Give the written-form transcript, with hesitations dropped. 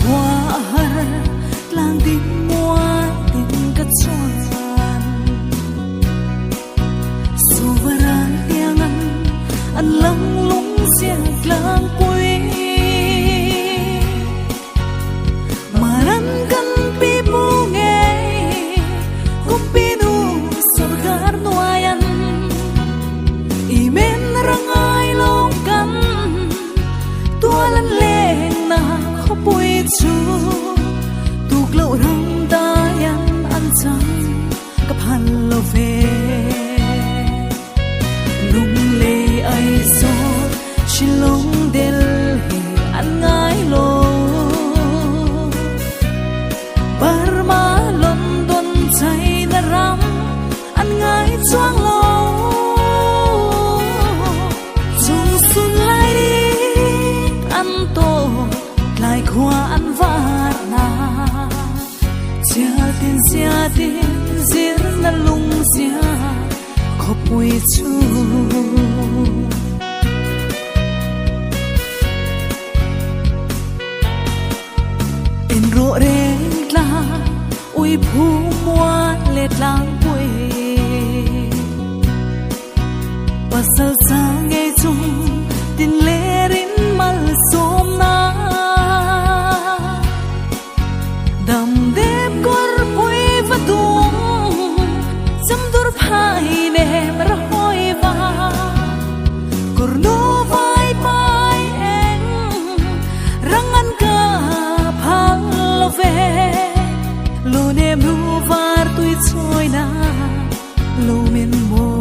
khoa lang tin mua tin cất choan suvaran tiangan an lang lung siang lang pui maran kan pipu nge kumpinu surgar nuayan imen rangai longkan tualan leng na khopui chu tuk lo rang dayan an chang kaphan lo ve lung le ai so shilong del he an ngai lo Burma London China ram an ngai chuang lo chung sun lai đi an to lai khoa an var na chia tin zir na lung zia khopui chu in ro reng la ui phu mua let lang pui pasal sang ngai chung tin le rin mal som na dam dep kor pui vadum cham dur phai ne mar hoi va kor no vai pai eng rangan ka phang lo ve lo nem nu var tui choi na lo men mo